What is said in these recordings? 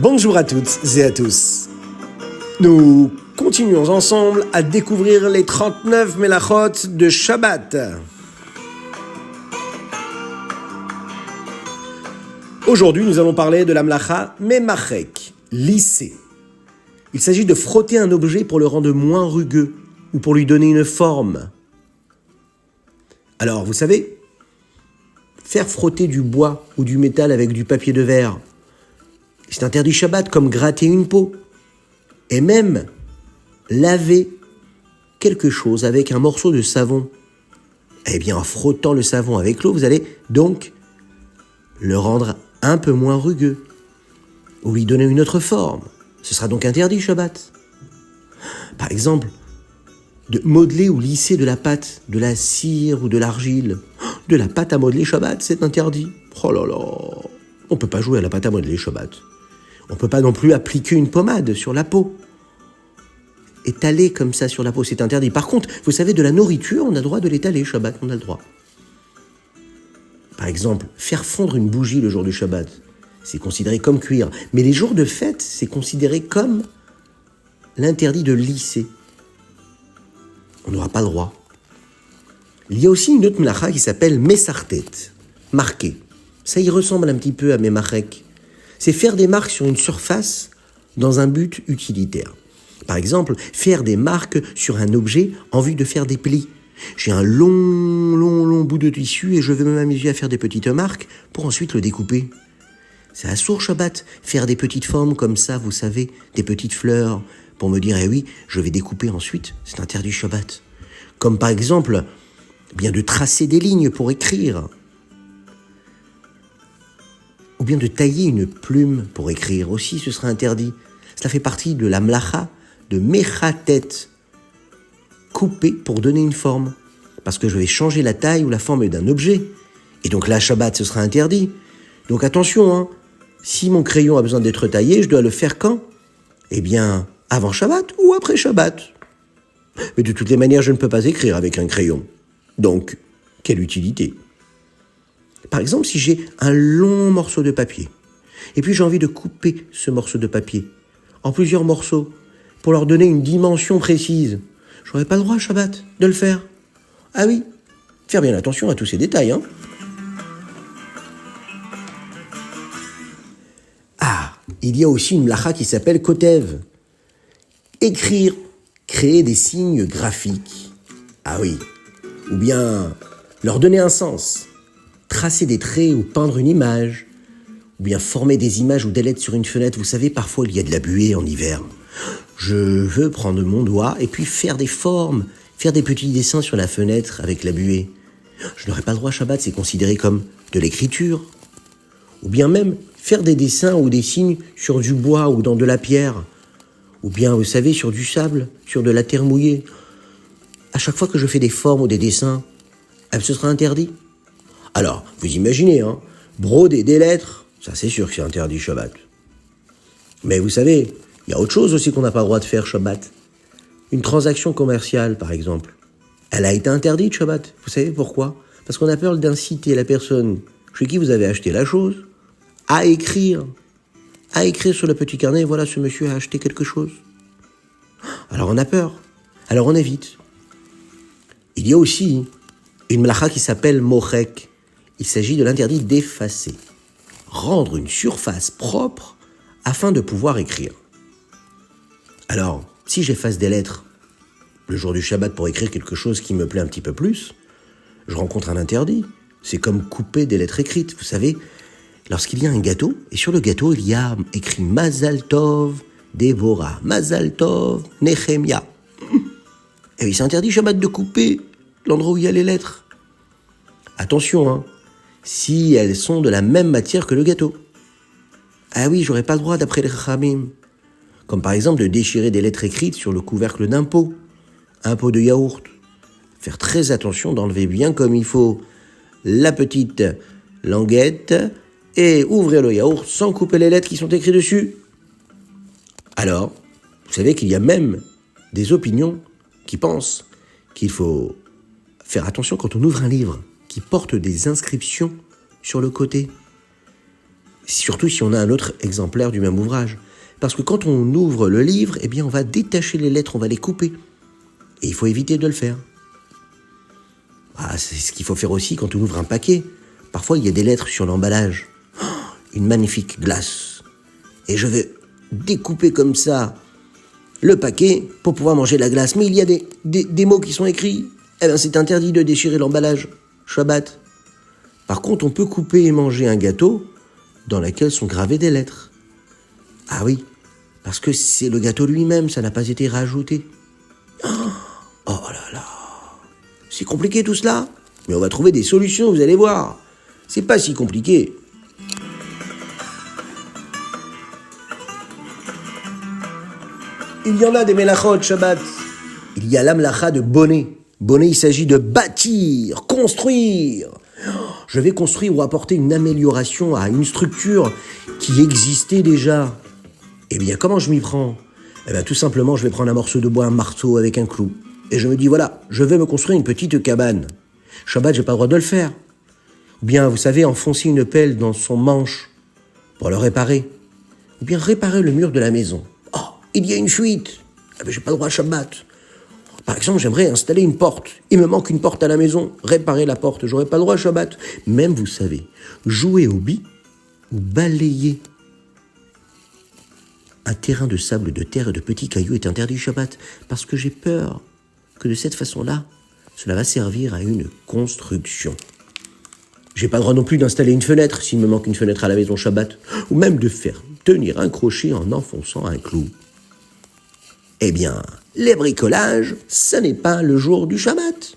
Bonjour à toutes et à tous. Nous continuons ensemble à découvrir les 39 Melachot de Shabbat. Aujourd'hui, nous allons parler de la Melacha Memachek, lisser. Il s'agit de frotter un objet pour le rendre moins rugueux ou pour lui donner une forme. Alors, vous savez, faire frotter du bois ou du métal avec du papier de verre, c'est interdit Shabbat, comme gratter une peau. Et même laver quelque chose avec un morceau de savon. Eh bien, en frottant le savon avec l'eau, vous allez donc le rendre un peu moins rugueux ou lui donner une autre forme. Ce sera donc interdit Shabbat. Par exemple, de modeler ou lisser de la pâte, de la cire ou de l'argile. De la pâte à modeler Shabbat, c'est interdit. Oh là là, on ne peut pas jouer à la pâte à modeler Shabbat. On ne peut pas non plus appliquer une pommade sur la peau. Étaler comme ça sur la peau, c'est interdit. Par contre, vous savez, de la nourriture, on a le droit de l'étaler, Shabbat, on a le droit. Par exemple, faire fondre une bougie le jour du Shabbat, c'est considéré comme cuire. Mais les jours de fête, c'est considéré comme l'interdit de lisser. On n'aura pas le droit. Il y a aussi une autre melacha qui s'appelle Mesartet, marquer. Ça y ressemble un petit peu à Memachek. C'est faire des marques sur une surface dans un but utilitaire. Par exemple, faire des marques sur un objet en vue de faire des plis. J'ai un long bout de tissu et je vais m'amuser à faire des petites marques pour ensuite le découper. C'est assour Shabbat, faire des petites formes comme ça, vous savez, des petites fleurs, pour me dire, eh oui, je vais découper ensuite, c'est interdit Shabbat. Comme par exemple, bien de tracer des lignes pour écrire. Ou bien de tailler une plume pour écrire aussi, ce sera interdit. Cela fait partie de la melacha de mechatet, couper pour donner une forme. Parce que je vais changer la taille ou la forme d'un objet. Et donc là, Shabbat, ce sera interdit. Donc attention, hein, si mon crayon a besoin d'être taillé, je dois le faire quand ? Eh bien, avant Shabbat ou après Shabbat. Mais de toutes les manières, je ne peux pas écrire avec un crayon. Donc, quelle utilité ? Par exemple, si j'ai un long morceau de papier, et puis j'ai envie de couper ce morceau de papier en plusieurs morceaux pour leur donner une dimension précise, je n'aurais pas le droit, Shabbat, de le faire. Ah oui, faire bien attention à tous ces détails, hein. Ah, il y a aussi une melacha qui s'appelle kotev. Écrire, créer des signes graphiques. Ah oui, ou bien leur donner un sens. Tracer des traits ou peindre une image, ou bien former des images ou des lettres sur une fenêtre. Vous savez, parfois il y a de la buée en hiver. Je veux prendre mon doigt et puis faire des formes, faire des petits dessins sur la fenêtre avec la buée. Je n'aurais pas le droit, Shabbat, c'est considéré comme de l'écriture. Ou bien même faire des dessins ou des signes sur du bois ou dans de la pierre. Ou bien, vous savez, sur du sable, sur de la terre mouillée. À chaque fois que je fais des formes ou des dessins, ce sera interdit. Alors, vous imaginez, hein, broder des lettres, ça c'est sûr que c'est interdit Shabbat. Mais vous savez, il y a autre chose aussi qu'on n'a pas le droit de faire Shabbat. Une transaction commerciale, par exemple, elle a été interdite Shabbat. Vous savez pourquoi ? Parce qu'on a peur d'inciter la personne chez qui vous avez acheté la chose à écrire sur le petit carnet, voilà, ce monsieur a acheté quelque chose. Alors on a peur, alors on évite. Il y a aussi une melacha qui s'appelle mochek. Il s'agit de l'interdit d'effacer, rendre une surface propre afin de pouvoir écrire. Alors, si j'efface des lettres le jour du Shabbat pour écrire quelque chose qui me plaît un petit peu plus, je rencontre un interdit. C'est comme couper des lettres écrites. Vous savez, lorsqu'il y a un gâteau, et sur le gâteau, il y a écrit Mazal Tov Devorah, Mazal Tov Nehemia. Et oui, c'est interdit Shabbat de couper l'endroit où il y a les lettres. Attention, hein, si elles sont de la même matière que le gâteau. Ah oui, j'aurais pas le droit d'après les Chachamim. Comme par exemple de déchirer des lettres écrites sur le couvercle d'un pot, un pot de yaourt. Faire très attention d'enlever bien comme il faut la petite languette et ouvrir le yaourt sans couper les lettres qui sont écrites dessus. Alors, vous savez qu'il y a même des opinions qui pensent qu'il faut faire attention quand on ouvre un livre qui porte des inscriptions sur le côté. Surtout si on a un autre exemplaire du même ouvrage. Parce que quand on ouvre le livre, eh bien on va détacher les lettres, on va les couper. Et il faut éviter de le faire. C'est ce qu'il faut faire aussi quand on ouvre un paquet. Parfois, il y a des lettres sur l'emballage. Une magnifique glace. Et je vais découper comme ça le paquet pour pouvoir manger la glace. Mais il y a des mots qui sont écrits. Eh bien, c'est interdit de déchirer l'emballage. Shabbat. Par contre, on peut couper et manger un gâteau dans lequel sont gravées des lettres. Ah oui, parce que c'est le gâteau lui-même, ça n'a pas été rajouté. Oh là là, c'est compliqué tout cela, mais on va trouver des solutions, vous allez voir. C'est pas si compliqué. Il y en a des melachot Shabbat. Il y a l'amlacha de bonnet. Bonnet, il s'agit de bâtir, construire. Je vais construire ou apporter une amélioration à une structure qui existait déjà. Eh bien, comment je m'y prends ? Eh bien, tout simplement, je vais prendre un morceau de bois, un marteau avec un clou. Et je me dis, voilà, je vais me construire une petite cabane. Shabbat, j'ai pas le droit de le faire. Ou bien, vous savez, enfoncer une pelle dans son manche pour le réparer. Ou bien, réparer le mur de la maison. Oh, il y a une fuite. Eh bien, j'ai pas le droit à Shabbat. Par exemple, j'aimerais installer une porte. Il me manque une porte à la maison. Réparer la porte, j'aurais pas le droit à Shabbat. Même, vous savez, jouer au bi ou balayer un terrain de sable, de terre et de petits cailloux est interdit Shabbat parce que j'ai peur que de cette façon-là, cela va servir à une construction. J'ai pas le droit non plus d'installer une fenêtre s'il me manque une fenêtre à la maison Shabbat, ou même de faire tenir un crochet en enfonçant un clou. Eh bien, les bricolages, ça n'est pas le jour du Shabbat.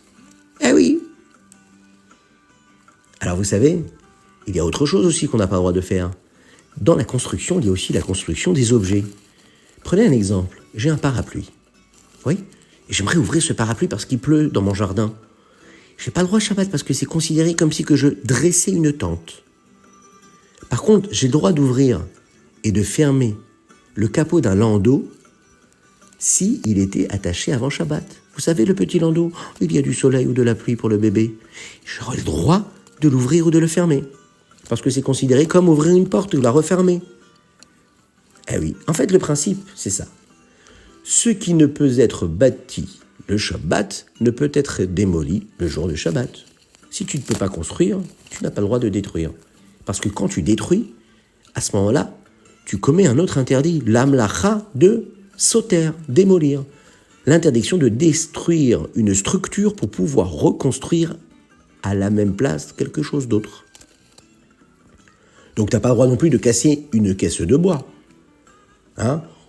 Eh oui. Alors vous savez, il y a autre chose aussi qu'on n'a pas le droit de faire. Dans la construction, il y a aussi la construction des objets. Prenez un exemple, j'ai un parapluie. Oui, et j'aimerais ouvrir ce parapluie parce qu'il pleut dans mon jardin. J'ai pas le droit à Shabbat parce que c'est considéré comme si que je dressais une tente. Par contre, j'ai le droit d'ouvrir et de fermer le capot d'un landau si il était attaché avant Shabbat. Vous savez, le petit landau, il y a du soleil ou de la pluie pour le bébé. J'aurais le droit de l'ouvrir ou de le fermer. Parce que c'est considéré comme ouvrir une porte ou la refermer. Eh oui, en fait, le principe, c'est ça. Ce qui ne peut être bâti le Shabbat ne peut être démoli le jour de Shabbat. Si tu ne peux pas construire, tu n'as pas le droit de détruire. Parce que quand tu détruis, à ce moment-là, tu commets un autre interdit, l'amlacha de sauter, démolir. L'interdiction de détruire une structure pour pouvoir reconstruire à la même place quelque chose d'autre. Donc tu n'as pas le droit non plus de casser une caisse de bois.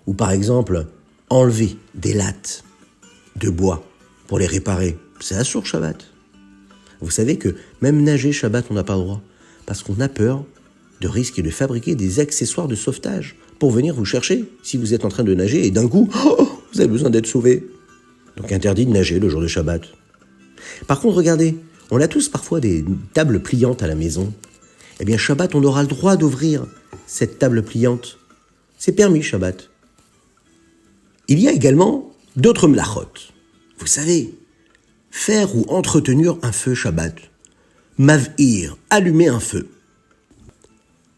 Ou par exemple, enlever des lattes de bois pour les réparer. C'est assourd Shabbat. Vous savez que même nager Shabbat, on n'a pas le droit. Parce qu'on a peur de risquer de fabriquer des accessoires de sauvetage pour venir vous chercher si vous êtes en train de nager et d'un coup, vous avez besoin d'être sauvé. Donc interdit de nager le jour de Shabbat. Par contre, regardez, on a tous parfois des tables pliantes à la maison. Eh bien, Shabbat, on aura le droit d'ouvrir cette table pliante. C'est permis, Shabbat. Il y a également d'autres mlachot. Vous savez, faire ou entretenir un feu Shabbat. Mav'ir, allumer un feu.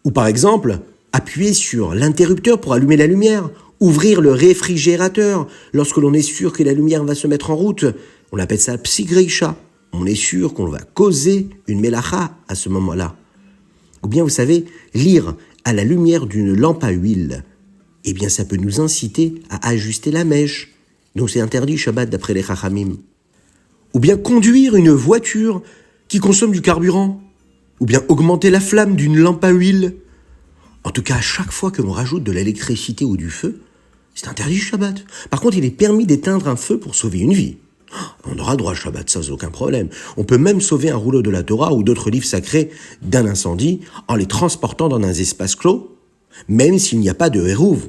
Ou par exemple, appuyer sur l'interrupteur pour allumer la lumière. Ouvrir le réfrigérateur lorsque l'on est sûr que la lumière va se mettre en route. On appelle ça psigreisha. On est sûr qu'on va causer une melacha à ce moment-là. Ou bien, vous savez, lire à la lumière d'une lampe à huile. Eh bien, ça peut nous inciter à ajuster la mèche. Donc, c'est interdit Shabbat d'après les Chachamim. Ou bien, conduire une voiture qui consomme du carburant. Ou bien, augmenter la flamme d'une lampe à huile. En tout cas, à chaque fois que l'on rajoute de l'électricité ou du feu, c'est interdit Shabbat. Par contre, il est permis d'éteindre un feu pour sauver une vie. On aura droit à Shabbat sans aucun problème. On peut même sauver un rouleau de la Torah ou d'autres livres sacrés d'un incendie en les transportant dans un espace clos, même s'il n'y a pas de hérouv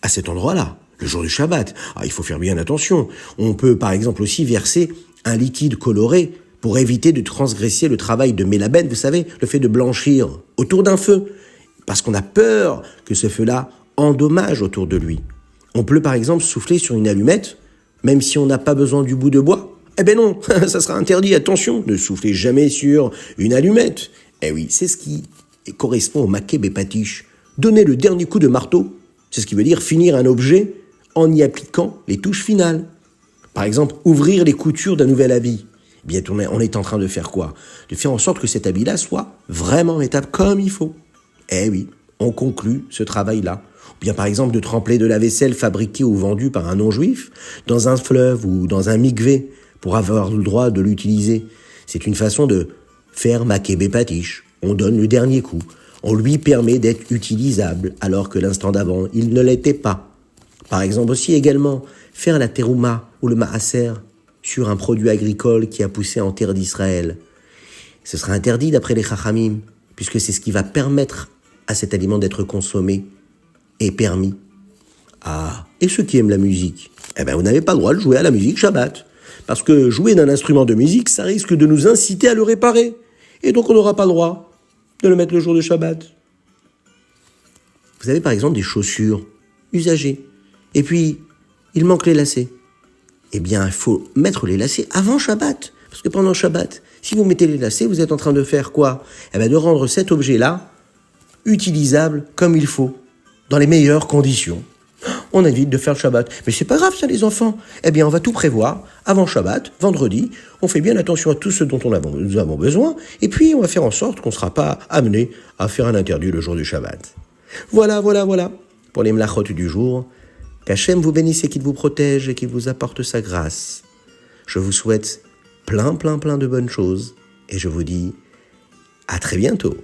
à cet endroit-là, le jour du Shabbat. Il faut faire bien attention. On peut par exemple aussi verser un liquide coloré pour éviter de transgresser le travail de Mélaben, vous savez, le fait de blanchir autour d'un feu, parce qu'on a peur que ce feu-là endommage autour de lui. On peut par exemple souffler sur une allumette, même si on n'a pas besoin du bout de bois. Eh ben non, ça sera interdit, attention, ne soufflez jamais sur une allumette. Eh oui, c'est ce qui correspond au maké bépatiche. Donner le dernier coup de marteau, c'est ce qui veut dire finir un objet en y appliquant les touches finales. Par exemple, ouvrir les coutures d'un nouvel habit. Eh bien, on est en train de faire quoi? De faire en sorte que cet habit-là soit vraiment étape comme il faut. Eh oui, on conclut ce travail-là. Ou bien, par exemple, de tremper de la vaisselle fabriquée ou vendue par un non-juif dans un fleuve ou dans un mikvé pour avoir le droit de l'utiliser. C'est une façon de faire maké bépatiche. On donne le dernier coup. On lui permet d'être utilisable alors que l'instant d'avant, il ne l'était pas. Par exemple aussi également, faire la terouma ou le maaser sur un produit agricole qui a poussé en terre d'Israël. Ce sera interdit d'après les chachamim, puisque c'est ce qui va permettre à cet aliment d'être consommé et permis. Ah, et ceux qui aiment la musique, eh ben vous n'avez pas le droit de jouer à la musique Shabbat. Parce que jouer d'un instrument de musique, ça risque de nous inciter à le réparer. Et donc on n'aura pas le droit de le mettre le jour de Shabbat. Vous avez par exemple des chaussures usagées. Et puis, il manque les lacets. Eh bien, il faut mettre les lacets avant Shabbat. Parce que pendant Shabbat, si vous mettez les lacets, vous êtes en train de faire quoi? Eh bien, de rendre cet objet-là utilisable comme il faut, dans les meilleures conditions. On évite de faire le Shabbat. Mais c'est pas grave ça les enfants. Eh bien on va tout prévoir avant Shabbat, vendredi. On fait bien attention à tout ce dont nous avons besoin. Et puis on va faire en sorte qu'on ne sera pas amené à faire un interdit le jour du Shabbat. Voilà. Pour les mlachot du jour, qu'Hachem vous bénisse et qu'il vous protège et qu'il vous apporte sa grâce. Je vous souhaite plein de bonnes choses. Et je vous dis à très bientôt.